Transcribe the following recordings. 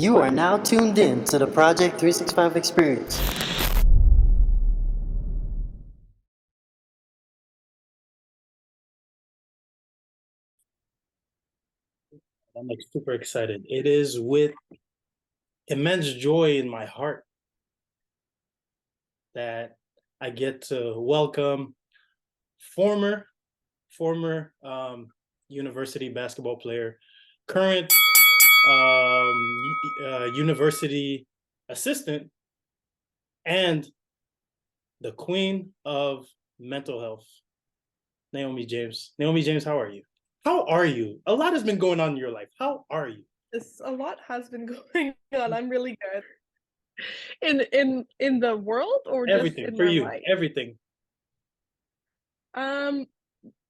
You are now tuned in to the Project 365 experience. I'm like super excited. It is with immense joy in my heart that I get to welcome former university basketball player, current university assistant, and the queen of mental health, Naomi James. Naomi James, how are you? How are you? A lot has been going on in your life. How are you? A lot has been going on. I'm really good. In the world or just Everything in for my you. life? Everything. Um,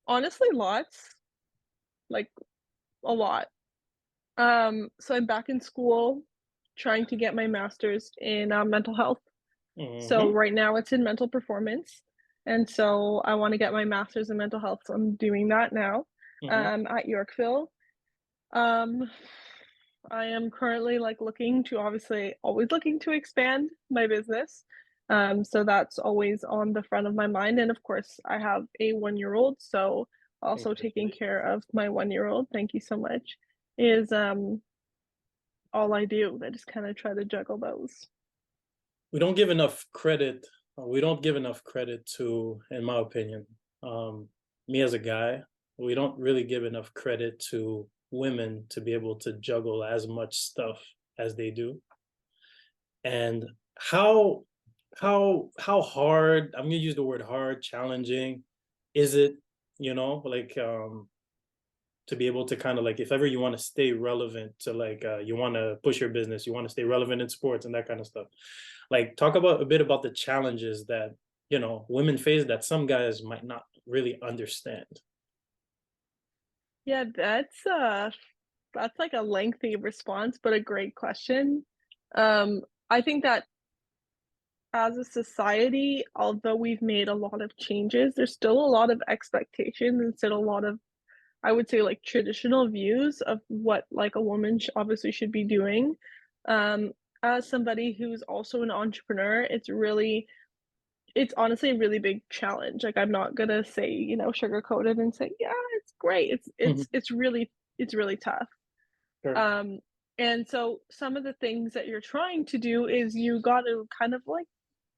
Honestly, lots, like a lot. So I'm back in school trying to get my master's in mental health. So Hmm. right now it's in mental performance. And so I want to get my master's in mental health. So I'm doing that now Hmm. at Yorkville. Um, I am currently like looking to obviously always looking to expand my business. So that's always on the front of my mind. And of course, I have a 1 year old. So also taking Congratulations. care of my 1 year old, thank you so much, is all I do. I just kind of try to juggle those. We don't give enough credit. We don't give enough credit to, in my opinion, um, me as a guy. We don't really give enough credit to women to be able to juggle as much stuff as they do. And how how hard, I'm gonna use the word hard, challenging, is it? Like to be able to kind of like, if ever you want to stay relevant to like you want to push your business, you want to stay relevant in sports and that kind of stuff, like talk about a bit about the challenges that women face that some guys might not really understand. Yeah, that's like a lengthy response, but a great question. I think that as a society, although we've made a lot of changes, there's still a lot of expectations and still a lot of, I would say, like traditional views of what like a woman obviously should be doing. Um, as somebody who's also an entrepreneur, it's honestly a really big challenge. Like I'm not gonna say, sugarcoat it and say, yeah, it's great. It's Mhm. it's it's really it's really tough. Sure. Um, and so some of the things that you're trying to do is you got to kind of like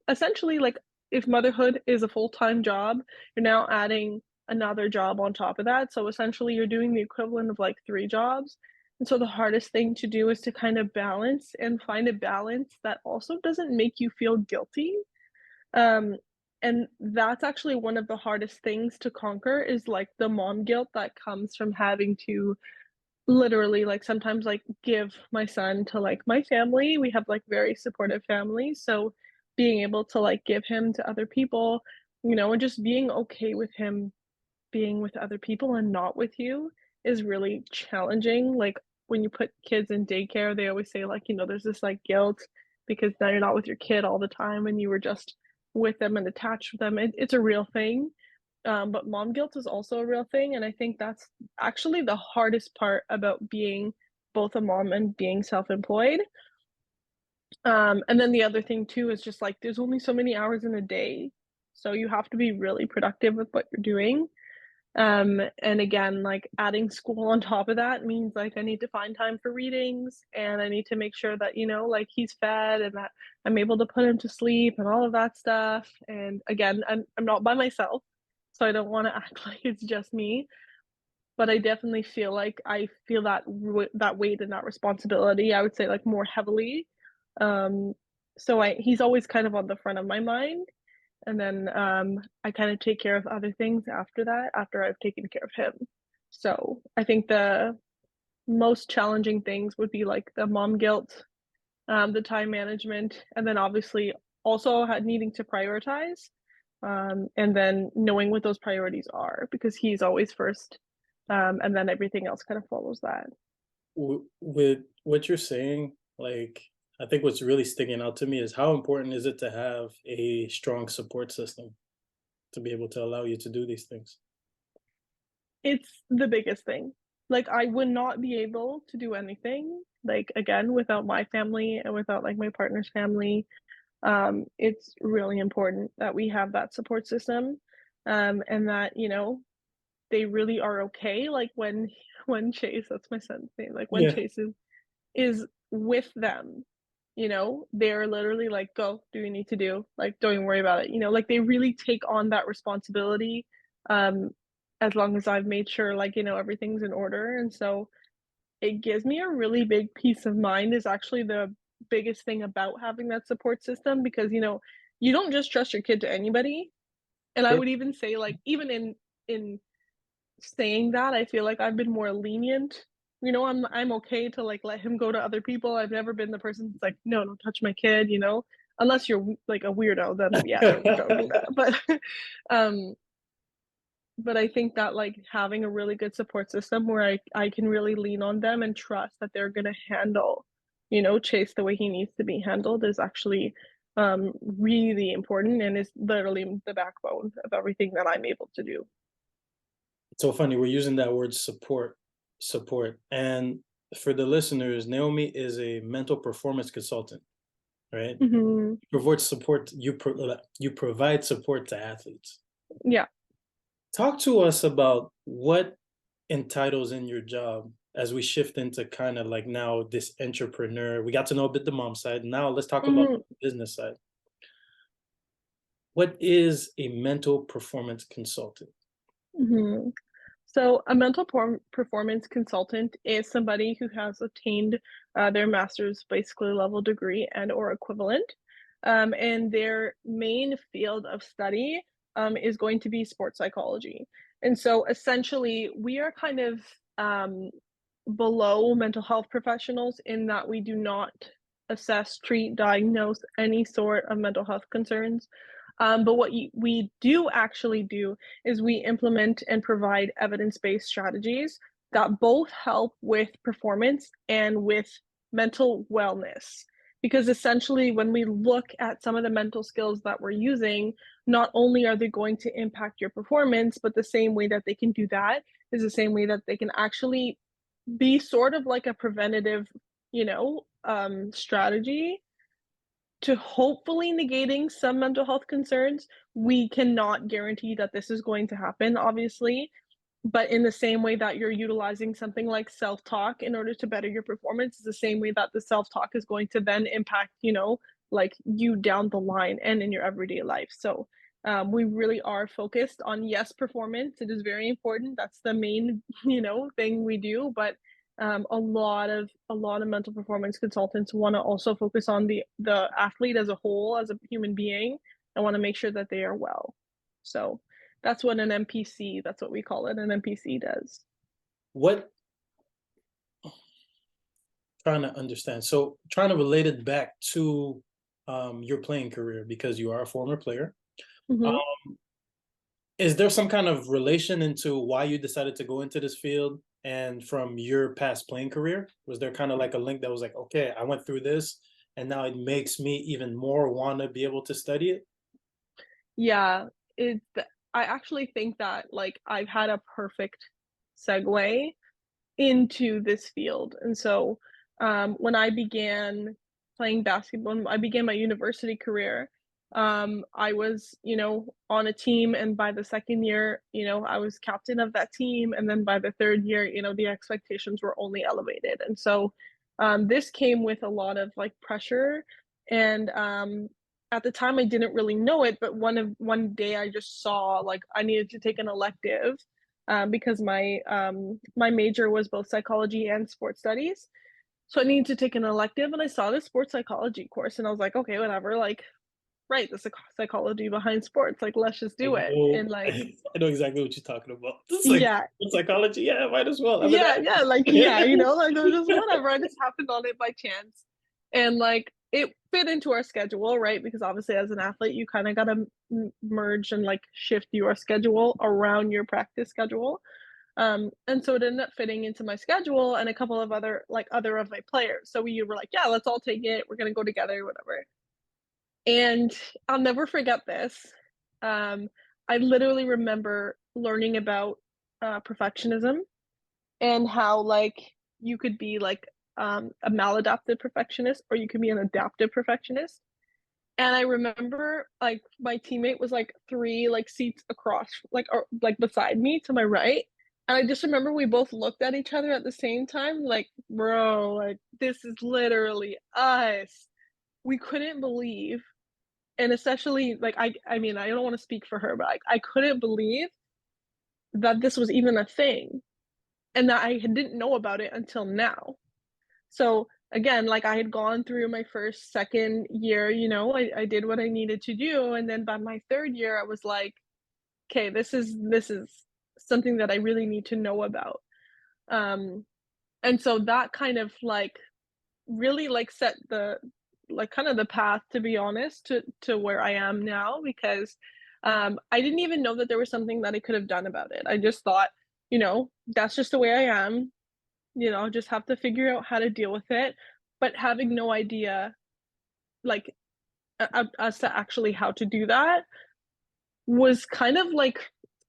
essentially like if motherhood is a full-time job, you're now adding another job on top of that. So essentially you're doing the equivalent of like three jobs. And so the hardest thing to do is to kind of balance and find a balance that also doesn't make you feel guilty. Um, and that's actually one of the hardest things to conquer is like the mom guilt that comes from having to literally like sometimes like give my son to like my family. We have like very supportive families, so being able to like give him to other people, and just being okay with him being with other people and not with you is really challenging. Like when you put kids in daycare, they always say like, there's this like guilt because now you're not with your kid all the time and you were just with them and attached with them. It's a real thing. But mom guilt is also a real thing. And I think that's actually the hardest part about being both a mom and being self employed. And then the other thing too is just like there's only so many hours in a day. So you have to be really productive with what you're doing. And again, like adding school on top of that means like I need to find time for readings and I need to make sure that, like he's fed and that I'm able to put him to sleep and all of that stuff. And again, I'm not by myself, so I don't want to act like it's just me, but I definitely feel like I feel that weight and that responsibility, I would say like more heavily. Um, so he's always kind of on the front of my mind. And then I kind of take care of other things after that, after I've taken care of him. So I think the most challenging things would be like the mom guilt, the time management, and then obviously also needing to prioritize, and then knowing what those priorities are because he's always first, and then everything else kind of follows that. With what you're saying, like I think what's really sticking out to me is how important is it to have a strong support system to be able to allow you to do these things. It's the biggest thing. Like, I would not be able to do anything, like, again, without my family and without, like, my partner's family. It's really important that we have that support system, and that, they really are okay, like, when Chase, that's my son's name, like, when Yeah. Chase is with them, they're literally like, "Go, do what you need to do, like, don't even worry about it," like, they really take on that responsibility, um, as long as I've made sure, like, everything's in order, and so it gives me a really big peace of mind is actually the biggest thing about having that support system because, you don't just trust your kid to anybody, and I Sure. would even say, like, even in saying that, I feel like I've been more lenient. I'm okay to, like, let him go to other people. I've never been the person that's like, "No, don't touch my kid," unless you're like, a weirdo, then, yeah, don't do that, but, um, but I think that, like, having a really good support system where I can really lean on them and trust that they're gonna handle, Chase the way he needs to be handled is actually, really important and is literally the backbone of everything that I'm able to do. It's so funny, we're using that word support. And for the listeners, Naomi is a mental performance consultant, right? Mhm. You provide support to athletes. Yeah. Talk to us about what entitles in your job as we shift into kind of like now this entrepreneur. We got to know a bit the mom side. Now let's talk about Mhm. the business side. What is a mental performance consultant? Mhm. So, a mental performance consultant is somebody who has obtained their master's basically level degree and or equivalent, and their main field of study is going to be sports psychology. And so, essentially, we are kind of um, below mental health professionals in that we do not assess, treat, diagnose any sort of mental health concerns. But what we do actually do is we implement and provide evidence-based strategies that both help with performance and with mental wellness. Because essentially, when we look at some of the mental skills that we're using, not only are they going to impact your performance, but the same way that they can do that is the same way that they can actually be sort of like a preventative, strategy to hopefully negating some mental health concerns. We cannot guarantee that this is going to happen, obviously, but in the same way that you're utilizing something like self-talk in order to better your performance is the same way that the self-talk is going to then impact, like you down the line and in your everyday life. So we really are focused on, yes, performance. It is very important. That's the main, thing we do. But a lot of mental performance consultants want to also focus on the athlete as a whole, as a human being, and want to make sure that they are well. So that's what an NPC, that's what we call it, an NPC does. What trying to understand. So trying to relate it back to your playing career because you are a former player. Mhm. Is there some kind of relation into why you decided to go into this field and from your past playing career? Was there kind of like a link that was like, okay, I went through this and now it makes me even more want to be able to study it? Yeah, it I actually think that, like, I've had a perfect segue into this field, and so, when I began playing basketball when I began my university career, I was, on a team, and by the second year, I was captain of that team, and then by the third year, the expectations were only elevated, and so, this came with a lot of, like, pressure, and, at the time, I didn't really know it, but one day I just saw, like, I needed to take an elective, because my major was both psychology and sports studies. So I needed to take an elective, and I saw this sports psychology course, and I was like, okay, whatever. Like, right, the psychology behind sports. Like, let's just I do it. know, And like, I know exactly what you're talking about. This is like yeah, psychology. Yeah, might as well. I'm an yeah, like, yeah, athlete. like, it was just whatever. I just happened on it by chance, and like, it fit into our schedule, right? Because obviously, as an athlete, you kind of gotta merge and like shift your schedule around your practice schedule. And so it ended up fitting into my schedule and a couple of other of my players. So we were like, yeah, let's all take it. We're gonna go together, whatever. And I'll never forget this. I literally remember learning about perfectionism and how like you could be like a maladaptive perfectionist or you could be an adaptive perfectionist. And I remember like my teammate was like 3 like seats across, like or like beside me to my right. And I just remember we both looked at each other at the same time, like, bro, like this is literally us. We couldn't believe, and especially like I mean, I don't want to speak for her, but like I couldn't believe that this was even a thing and that I didn't know about it until now. So again, like I had gone through my first, second year, you know, I did what I needed to do. And then by my third year, I was like, okay, this is something that I really need to know about. And so that kind of like really like set the like kind of the path, to be honest, to where I am now, because I didn't even know that there was something that I could have done about it. I just thought, you know, that's just the way I am, you know, just have to figure out how to deal with it, but having no idea like as to actually how to do that was kind of like,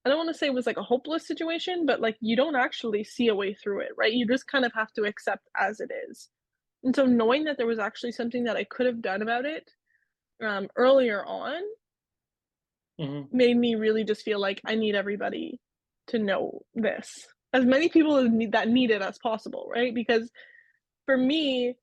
I don't want to say it was like a hopeless situation, but like you don't actually see a way through it, right? You just kind of have to accept as it is. And so knowing that there was actually something that I could have done about it earlier on made me really just feel like I need everybody to know this, as many people that need it as possible, right? Because for me,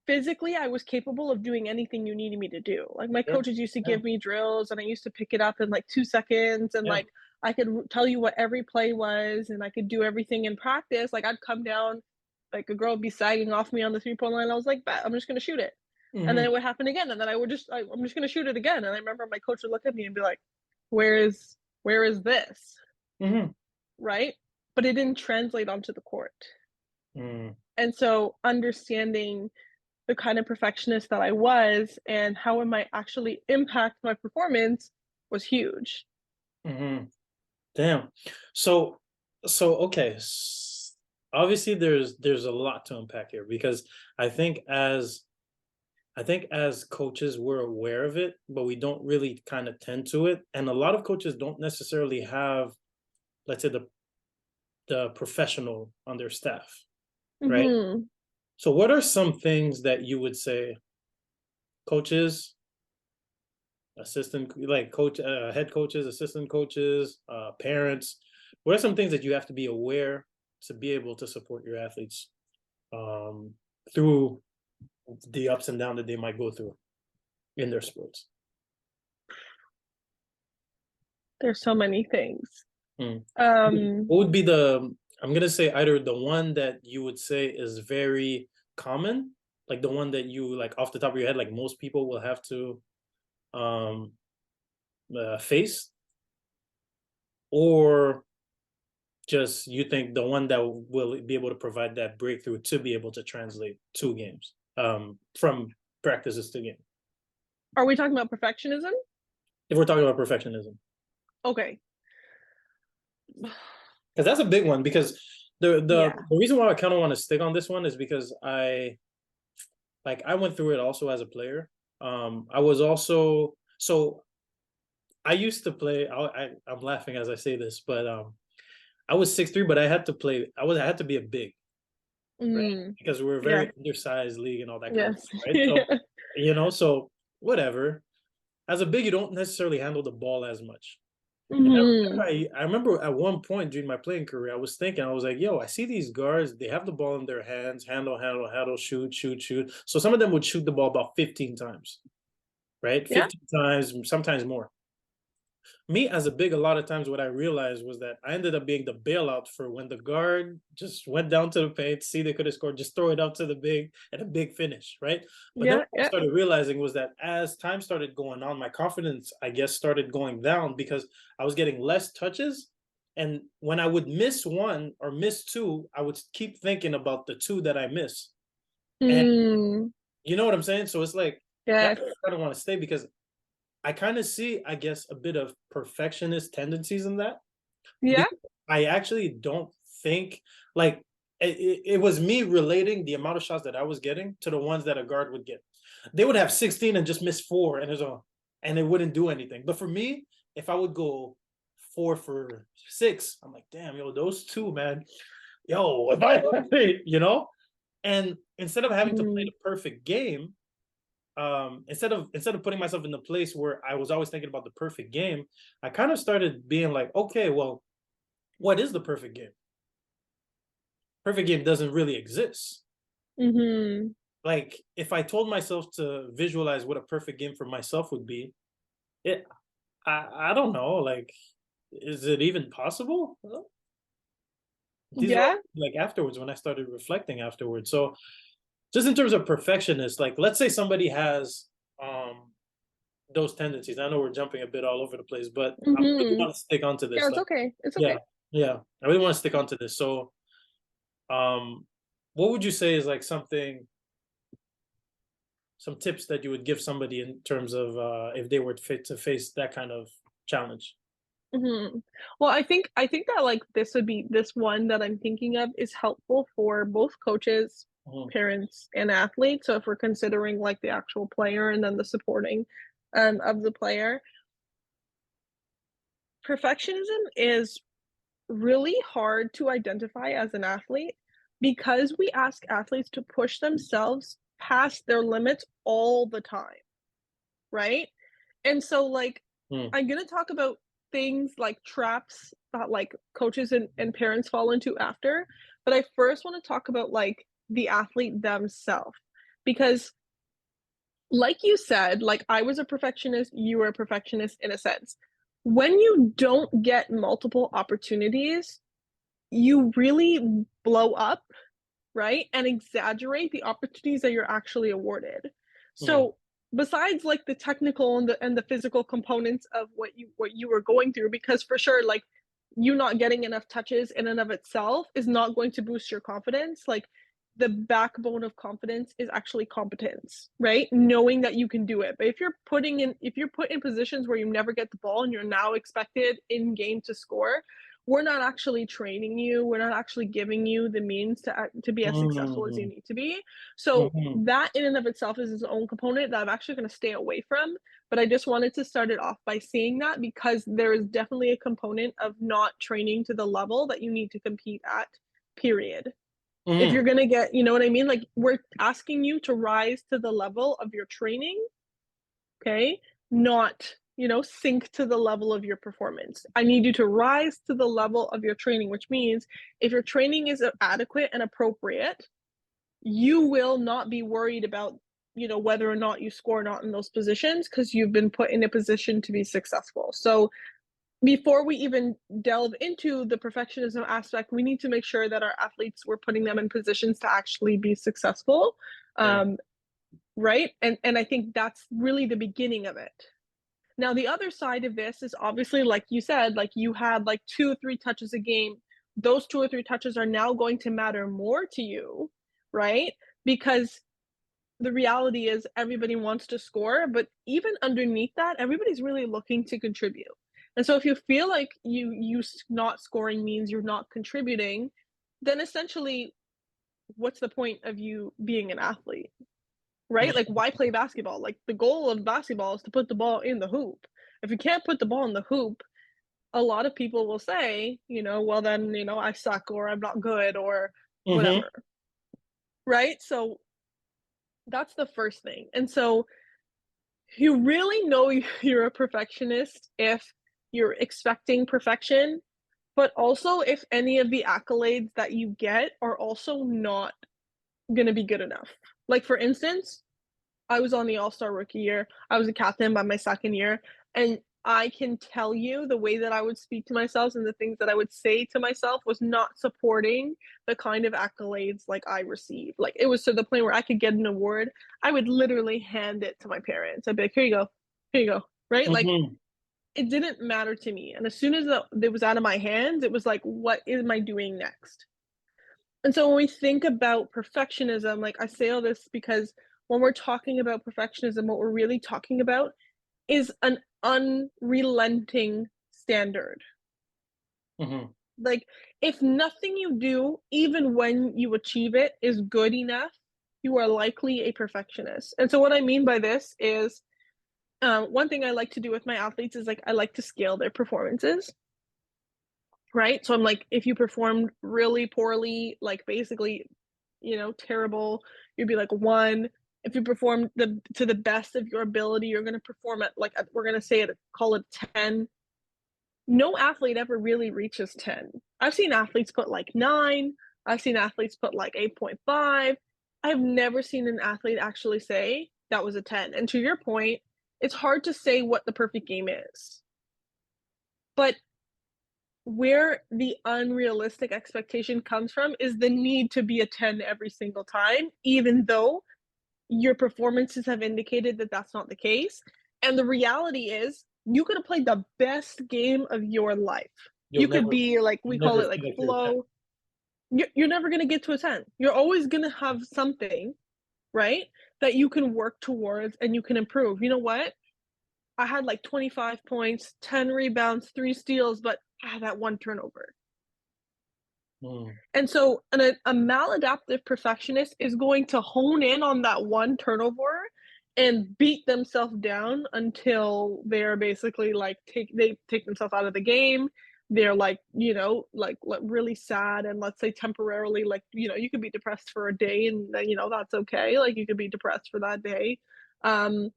physically, I was capable of doing anything you needed me to do. Like my Yeah. coaches used to Yeah. give me drills and I used to pick it up in like 2 seconds. And Yeah. like I could tell you what every play was and I could do everything in practice. Like I'd come down, like a girl would be sagging off me on the 3-point line. I was like, bet, I'm just going to shoot it. And then it would happen again. And then I'm just going to shoot it again. And I remember my coach would look at me and be like, where is this? Right? But it didn't translate onto the court. And so understanding the kind of perfectionist that I was and how it might actually impact my performance was huge. Damn. So okay. Obviously there's a lot to unpack here, because I think as coaches we're aware of it, but we don't really kind of tend to it. And a lot of coaches don't necessarily have, let's say, the professional on their staff, right? So what are some things that you would say coaches, assistant, like coach, head coaches, assistant coaches, parents, what are some things that you have to be aware to be able to support your athletes through the ups and downs that they might go through in their sports? There's so many things. What would be I'm gonna say either the one that you would say is very common, like the one that you like off the top of your head, like most people will have to face, or just you think the one that will be able to provide that breakthrough to be able to translate 2 games from practices to game? Are we talking about perfectionism? If we're talking about perfectionism. Okay. Because that's a big one, because the reason why I kind of want to stick on this one is because I went through it also as a player. I was also, so I used to play, I'm laughing as I say this, but I was 6'3", but I had to play, I had to be a big, right? Because we're a very undersized league and all that kind of stuff, right? So, you know, so whatever. As a big, you don't necessarily handle the ball as much. I remember at one point during my playing career, I was thinking, I was like, yo, I see these guards, they have the ball in their hands, handle, shoot. So some of them would shoot the ball about 15 times, right? 15 times, sometimes more. Me as a big, a lot of times what I realized was that I ended up being the bailout for when the guard just went down to the paint, see they could have scored, just throw it out to the big and a big finish, right? But then what I started realizing was that as time started going on, my confidence, I guess, started going down because I was getting less touches. And when I would miss one or miss 2, I would keep thinking about the 2 that I miss. And you know what I'm saying? So it's like, that's where I kind of want to stay, because I kind of see, I guess, a bit of perfectionist tendencies in that. Yeah. I actually don't think, like, it was me relating the amount of shots that I was getting to the ones that a guard would get. They would have 16 and just miss 4, and it wouldn't do anything. But for me, if I would go 4 for 6, I'm like, damn, yo, those 2, man, yo, if I, you know, and instead of having to play Mm. the perfect game, instead of putting myself in the place where I was always thinking about the perfect game, I kind of started being like, okay, well, what is the perfect game? Perfect game doesn't really exist. Mm-hmm. Like if I told myself to visualize what a perfect game for myself would be, it I don't know, like is it even possible? These are Yeah. all like afterwards when I started reflecting afterwards. So just in terms of perfectionist, like let's say somebody has those tendencies. I know we're jumping a bit all over the place, but I really Mm-hmm. want to stick onto Yeah, this. it's Like, okay. It's yeah, okay. yeah, I really want to stick onto this. So, um, what would you say is like some tips that you would give somebody in terms of if they were to face that kind of challenge? Mhm. Well, I think that, like, this one that I'm thinking of is helpful for both coaches, Mhm, parents, and athletes. So if we're considering, like, the actual player and then the supporting, of the player, perfectionism is really hard to identify as an athlete because we ask athletes to push themselves past their limits all the time, right? And so, like, mm, I'm gonna talk about things like traps that, like, coaches and parents fall into after, but I first wanna talk about, like, the athlete themselves. Because, like you said, like, I was a perfectionist, you were a perfectionist in a sense. When you don't get multiple opportunities, you really blow up, right? And exaggerate the opportunities that you're actually awarded. mm, So besides like the technical and the physical components of what you were going through, because for sure, like you not getting enough touches in and of itself is not going to boost your confidence. Like the backbone of confidence is actually competence, right? Knowing that you can do it. But if you're put in positions where you never get the ball and you're now expected in game to score, we're not actually training you. We're not actually giving you the means to be as successful as you mm, need to be. So mhm, that in and of itself is its own component that I'm actually going to stay away from. But I just wanted to start it off by saying that because there is definitely a component of not training to the level that you need to compete at, period. If mhm, you're going to get, you know what I mean? Like we're asking you to rise to the level of your training, okay? Not, sink to the level of your performance. I need you to rise to the level of your training, which means if your training is adequate and appropriate, you will not be worried about, whether or not you score or not in those positions because you've been put in a position to be successful. So before we even delve into the perfectionism aspect, we need to make sure that our athletes, we're putting them in positions to actually be successful. yeah, Um, right. And I think that's really the beginning of it. Now, the other side of this is obviously, like you said, like you had like 2 or 3 touches a game. Those 2 or 3 touches are now going to matter more to you, right? Because the reality is everybody wants to score, but even underneath that, everybody's really looking to contribute. And so if you feel like you not scoring means you're not contributing, then essentially what's the point of you being an athlete? Right? Like, mhm, why play basketball? Like, the goal of basketball is to put the ball in the hoop. If you can't put the ball in the hoop, a lot of people will say, well, then, I suck or I'm not good or mhm, whatever. Right? So that's the first thing. And so you really know you're a perfectionist if you're expecting perfection, but also if any of the accolades that you get are also not going to be good enough. Like, for instance, I was on the All-Star rookie year. I was a captain by my second year, and I can tell you the way that I would speak to myself and the things that I would say to myself was not supporting the kind of accolades like I received. Like it was to the point where I could get an award, I would literally hand it to my parents. I'd be like, "Here you go, here you go." Right? Like mhm, it didn't matter to me. And as soon as it was out of my hands, it was like, "What am I doing next?" And so when we think about perfectionism, like I say all this because when we're talking about perfectionism, what we're really talking about is an unrelenting standard. mhm, Like if nothing you do, even when you achieve it, is good enough, you are likely a perfectionist. And so what I mean by this is one thing I like to do with my athletes is like I like to scale their performances. right? So I'm like, if you performed really poorly, like basically, terrible, you'd be like 1. If you performed to the best of your ability, you're going to perform at like we're going to say it, call it 10. No athlete ever really reaches 10. I've seen athletes put like 9. I've seen athletes put like 8.5. I've never seen an athlete actually say that was a 10. And to your point, it's hard to say what the perfect game is. But where the unrealistic expectation comes from is the need to be a 10 every single time, even though your performances have indicated that that's not the case. And the reality is, you could have played the best game of your life. You'll You could never be like, we call never it like feel like you're a 10. flow. You're never going to get to a 10. You're always going to have something, right, that you can work towards and you can improve. You know what? I had like 25 points, 10 rebounds, 3 steals, but I had that 1 turnover. And so a maladaptive perfectionist is going to hone in on that 1 turnover and beat themselves down until they're basically like they take themselves out of the game. They're like, like really sad, and let's say temporarily, like, you could be depressed for a day, and that's okay. Like, you could be depressed for that day. And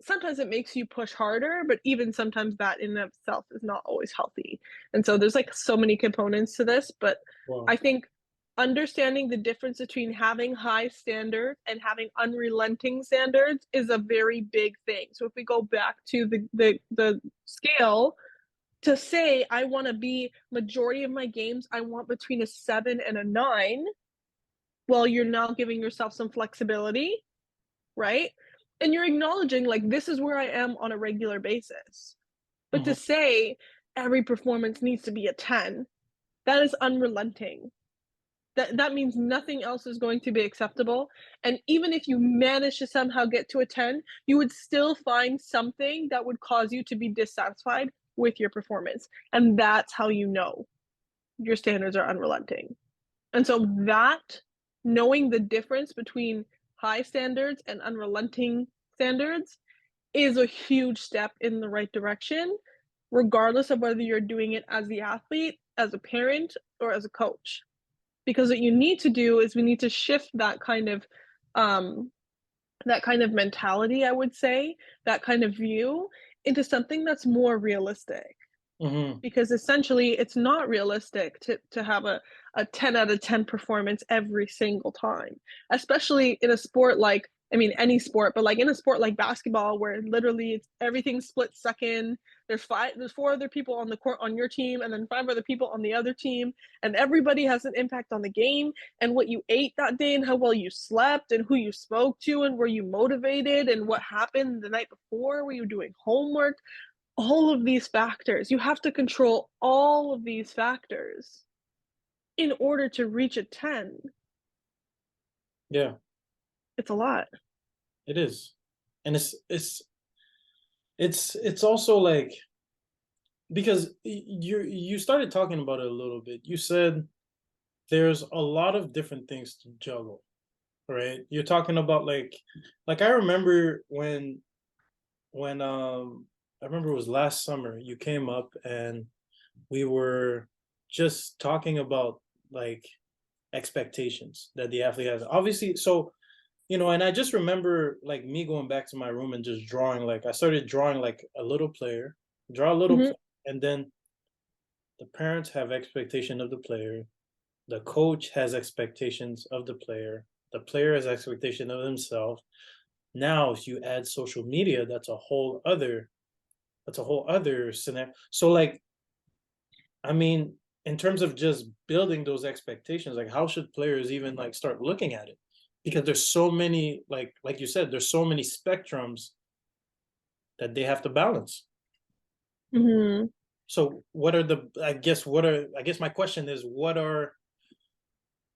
sometimes it makes you push harder, but even sometimes that in itself is not always healthy. And so there's like so many components to this, but Wow. I think understanding the difference between having high standards and having unrelenting standards is a very big thing. So if we go back to the scale, to say I want to be majority of my games, I want between a 7 and a 9, well, you're now giving yourself some flexibility, right? And you're acknowledging, like, this is where I am on a regular basis. But to say every performance needs to be a 10, that is unrelenting. That means nothing else is going to be acceptable. And even if you manage to somehow get to a 10, you would still find something that would cause you to be dissatisfied with your performance. And that's how you know your standards are unrelenting. And so that, knowing the difference between high standards and unrelenting standards, is a huge step in the right direction, regardless of whether you're doing it as the athlete, as a parent, or as a coach. Because what you need to do is we need to shift that kind of mentality, I would say, that kind of view, into something that's more realistic. Because essentially it's not realistic to have a 10 out of 10 performance every single time, especially in a sport like, I mean, any sport, but like in a sport like basketball, where literally it's everything split second. There's 4 other people on the court on your team, and then 5 other people on the other team, and everybody has an impact on the game and what you ate that day and how well you slept and who you spoke to and were you motivated and what happened the night before, were you doing homework. All of these factors, you have to control all of these factors in order to reach a 10. Yeah, It's a lot. it is. And it's also like, because you started talking about it a little bit. You said there's a lot of different things to juggle, right? You're talking about like I remember when I remember it was last summer, you came up and we were just talking about like expectations that the athlete has. Obviously, so and I just remember like me going back to my room and just drawing, like I started drawing like a little player, draw a little Mhm. player, and then the parents have expectation of the player, the coach has expectations of the player has expectation of himself. Now if you add social media, that's a whole other scenario. So like, I mean, in terms of just building those expectations, like how should players even like start looking at it? Because there's so many, like you said, there's so many spectrums that they have to balance. Mhm. So I guess my question is, what are,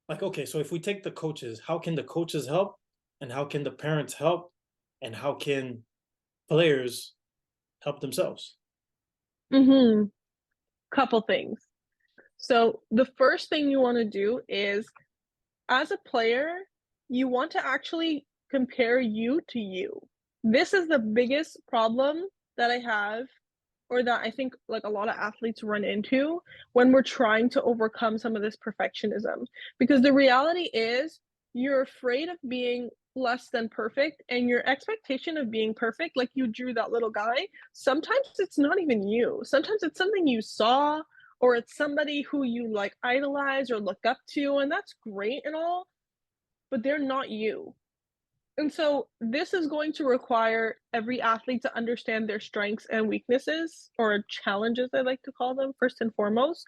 like, okay, so if we take the coaches, how can the coaches help, and how can the parents help, and how can players help themselves? Mhm. Couple things. So the first thing you want to do is, as a player, you want to actually compare you to you. This is the biggest problem that I have or that I think like a lot of athletes run into when we're trying to overcome some of this perfectionism. Because the reality is you're afraid of being less than perfect, and your expectation of being perfect, like you drew that little guy, sometimes it's not even you. Sometimes it's something you saw, or it's somebody who you like idolize or look up to, and that's great and all, but they're not you. And so this is going to require every athlete to understand their strengths and weaknesses, or challenges, I like to call them, first and foremost.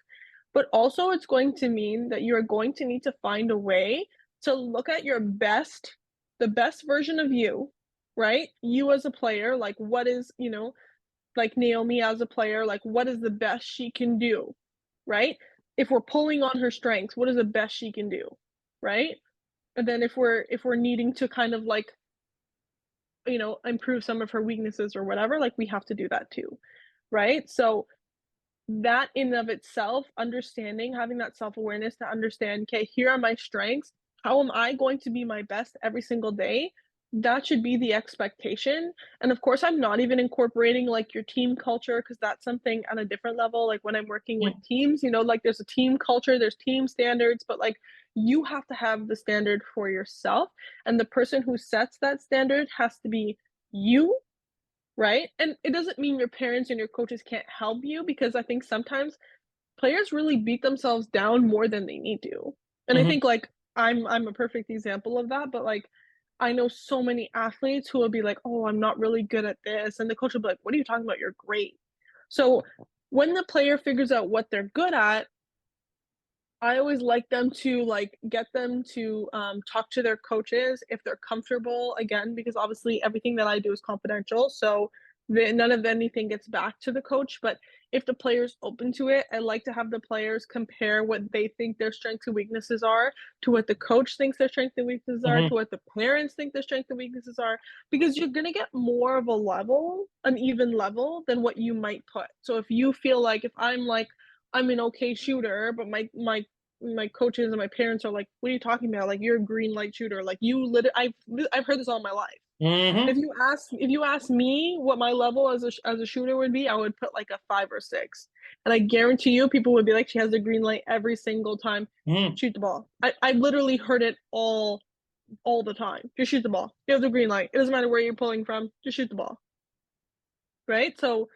But also, it's going to mean that you're going to need to find a way to look at the best version of you, right? You as a player, like what is, like Naomi as a player, like what is the best she can do, right? If we're pulling on her strengths, what is the best she can do, right? And then if we're needing to kind of like, improve some of her weaknesses or whatever, like we have to do that too, right? So that in and of itself, understanding, having that self-awareness to understand, okay, here are my strengths. How am I going to be my best every single day? That should be the expectation. And of course, I'm not even incorporating like your team culture, because that's something on a different level. Like when I'm working with teams, like there's a team culture, there's team standards, but like you have to have the standard for yourself. And the person who sets that standard has to be you, right? And it doesn't mean your parents and your coaches can't help you, because I think sometimes players really beat themselves down more than they need to. And I think like I'm a perfect example of that, but like I know so many athletes who will be like, "Oh, I'm not really good at this." And the coach will be like, "What are you talking about? You're great." So when the player figures out what they're good at, I always like them to like get them to talk to their coaches if they're comfortable, again, because obviously everything that I do is confidential. So none of anything gets back to the coach. But if the player's open to it, I like to have the players compare what they think their strengths and weaknesses are to what the coach thinks their strengths and weaknesses are, to what the parents think their strengths and weaknesses are, because you're going to get more of a level, an even level than what you might put. So if you feel like, if I'm like, I'm an okay shooter, but my coaches and my parents are like, "What are you talking about? Like you're a green light shooter. Like you I've heard this all my life." If you ask me what my level as a shooter would be, I would put like a 5 or 6. And I guarantee you people would be like, "She has a green light every single time. Shoot the ball." I literally heard it all the time. Just shoot the ball. She has a green light. It doesn't matter where you're pulling from. Just shoot the ball. Right? So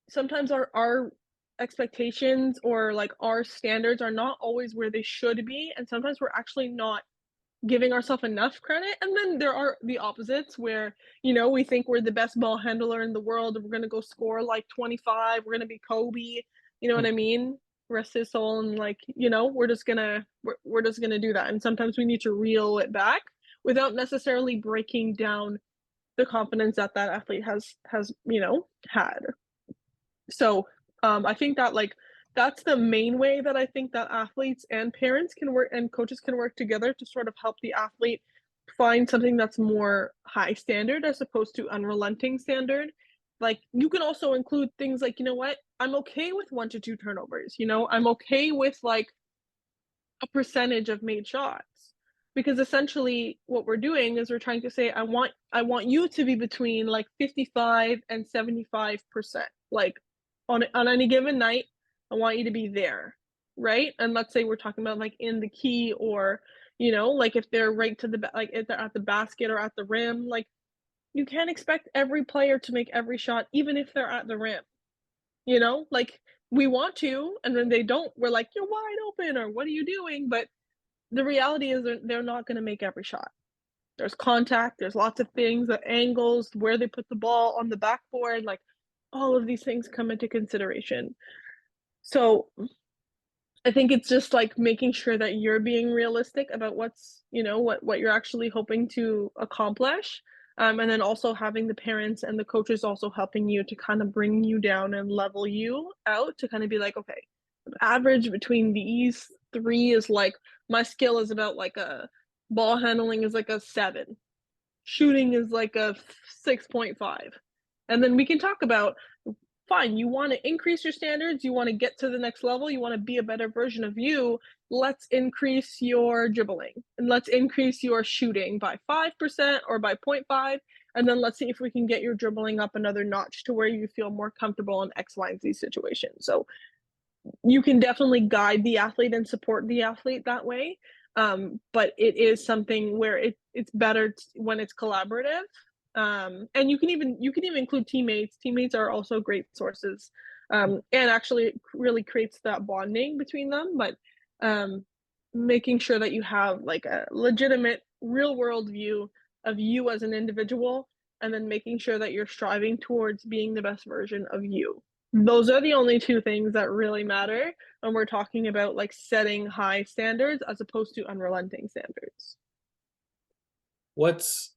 sometimes our expectations or like our standards are not always where they should be, and sometimes we're actually not giving ourselves enough credit. And then there are the opposites where we think we're the best ball handler in the world, and we're going to go score like 25, we're going to be Kobe, you know what I mean, rest his soul, and like we're just gonna do that. And sometimes we need to reel it back without necessarily breaking down the confidence that athlete has had. So I think that like that's the main way that I think that athletes and parents can work and coaches can work together to sort of help the athlete find something that's more high standard as opposed to unrelenting standard. Like you can also include things like, what, I'm okay with 1 to 2 turnovers, I'm okay with like a percentage of made shots, because essentially what we're doing is we're trying to say, I want you to be between like 55 and 75%, like on any given night, I want you to be there, right? And let's say we're talking about like in the key, or like if they're right to the like if they're at the basket or at the rim, like you can't expect every player to make every shot even if they're at the rim. Like we want to, and then they don't, we're like, "You're wide open," or "What are you doing?" But the reality is they're not going to make every shot. There's contact, there's lots of things, the angles, where they put the ball on the backboard, like all of these things come into consideration. So I think it's just like making sure that you're being realistic about what's, what you're actually hoping to accomplish. And then also having the parents and the coaches also helping you to kind of bring you down and level you out to kind of be like, okay, the average between these 3 is like, my skill is about like a ball handling is like a 7, shooting is like a 6.5. And then we can talk about, fine, you want to increase your standards, you want to get to the next level, you want to be a better version of you, let's increase your dribbling and let's increase your shooting by 5% or by 0.5. And then let's see if we can get your dribbling up another notch to where you feel more comfortable in X, Y, and Z situations. So you can definitely guide the athlete and support the athlete that way. But it is something where it's better when it's collaborative. And you can even include teammates. Teammates are also great sources. And actually it really creates that bonding between them. But making sure that you have like a legitimate real world view of you as an individual, and then making sure that you're striving towards being the best version of you. Those are the only two things that really matter when we're talking about like setting high standards as opposed to unrelenting standards. What's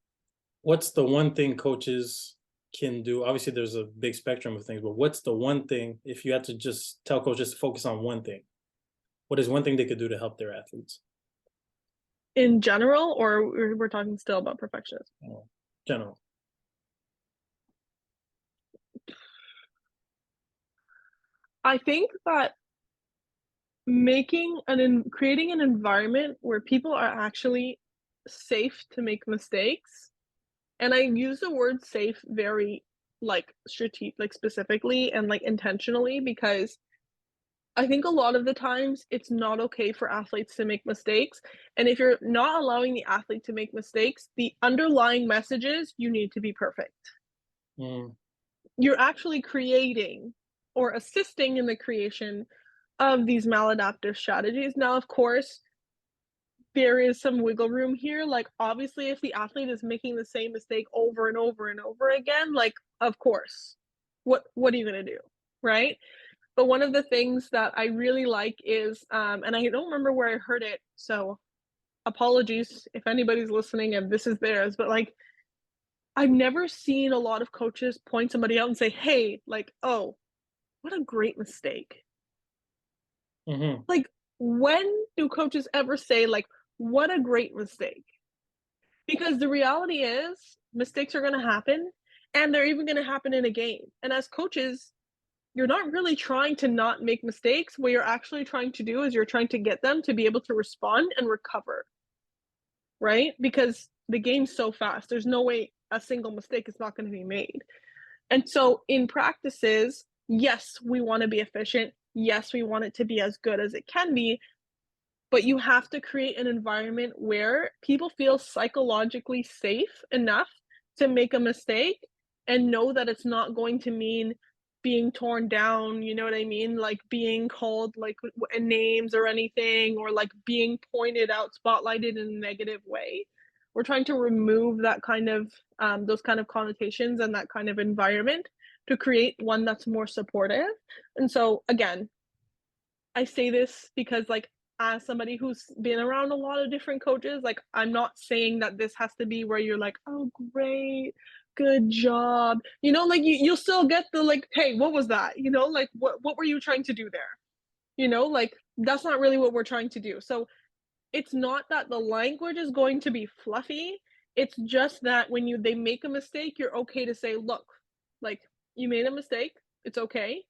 the one thing coaches can do? Obviously there's a big spectrum of things, but what's the one thing, if you had to just tell coaches to focus on one thing, what is one thing they could do to help their athletes? In general, or we're talking still about perfectionism? General. I think that creating an environment where people are actually safe to make mistakes, and I use the word safe very like specifically and like intentionally, because I think a lot of the times it's not okay for athletes to make mistakes. And if you're not allowing the athlete to make mistakes, the underlying message is you need to be perfect. You're actually creating or assisting in the creation of these maladaptive strategies. Now, of course, there is some wiggle room here. Like, obviously, if the athlete is making the same mistake over and over and over again, like, of course, what are you going to do? Right? But one of the things that I really like is, and I don't remember where I heard it, so apologies if anybody's listening and this is theirs, but like, I've never seen a lot of coaches point somebody out and say, hey, like, oh, what a great mistake. Like, when do coaches ever say, like, what a great mistake? Because the reality is, mistakes are going to happen, and they're even going to happen in a game. And as coaches, you're not really trying to not make mistakes. What you're actually trying to do is you're trying to get them to be able to respond and recover, right? Because the game's so fast. There's no way a single mistake is not going to be made. And so in practices, yes, we want to be efficient. Yes, we want it to be as good as it can be. But you have to create an environment where people feel psychologically safe enough to make a mistake and know that it's not going to mean being torn down, you know what I mean? Like being called like names or anything, or like being pointed out, spotlighted in a negative way. We're trying to remove that kind of those kind of connotations and that kind of environment to create one that's more supportive. And so again, I say this because like, as somebody who's been around a lot of different coaches, like, I'm not saying that this has to be where you're like, oh, great, good job. You know, like you'll still get the like, hey, what was that? You know, like what were you trying to do there? You know, like that's not really what we're trying to do. So it's not that the language is going to be fluffy. It's just that when they make a mistake, you're okay to say, look, like you made a mistake. It's okay.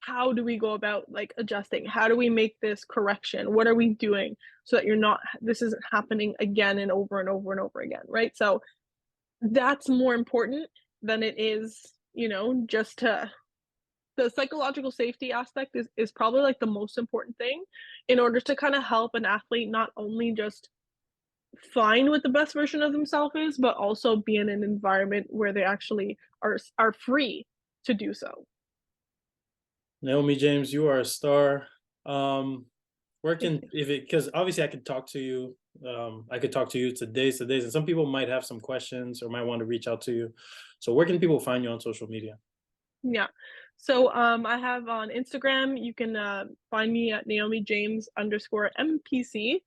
How do we go about like adjusting? How do we make this correction? What are we doing so that this isn't happening again and over and over and over again, right? So that's more important than it is, you know, just the psychological safety aspect is probably like the most important thing in order to kind of help an athlete not only just find what the best version of themselves is, but also be in an environment where they actually are free to do so. Naomi James, you are a star. Where can, because obviously I could talk to you. I could talk to you to days, and some people might have some questions or might want to reach out to you. So where can people find you on social media? Yeah. So I have on Instagram, you can find me at Naomi James _MPC.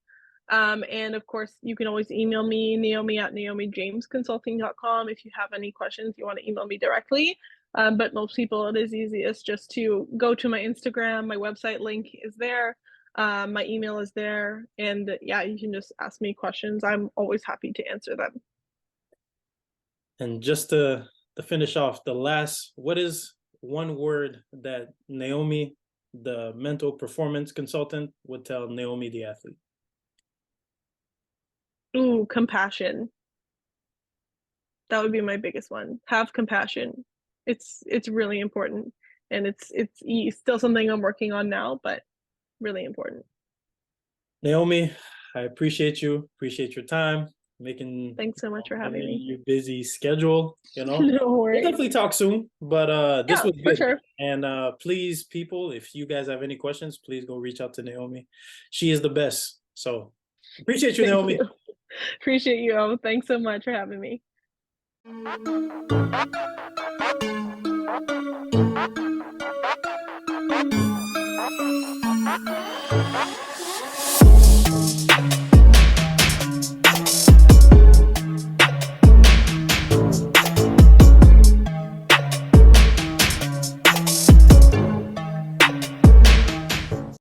And of course, you can always email me, Naomi at naomijamesconsulting.com. If you have any questions, you want to email me directly. But most people, it is easiest just to go to my Instagram. My website link is there. My email is there. And yeah, you can just ask me questions. I'm always happy to answer them. And just to finish off, what is one word that Naomi, the mental performance consultant, would tell Naomi, the athlete? Ooh, compassion. That would be my biggest one. Have compassion. It's really important, and it's still something I'm working on now, but really important. Naomi, I appreciate you. Appreciate your time making Thanks so much for having me. your busy schedule. No We'll worries. definitely talk soon. But this Yeah, was for good. sure. And please, people, if you guys have any questions, please go reach out to Naomi. She is the best. So appreciate you, Thank Naomi. you. Appreciate you. Oh, thanks so much for having me.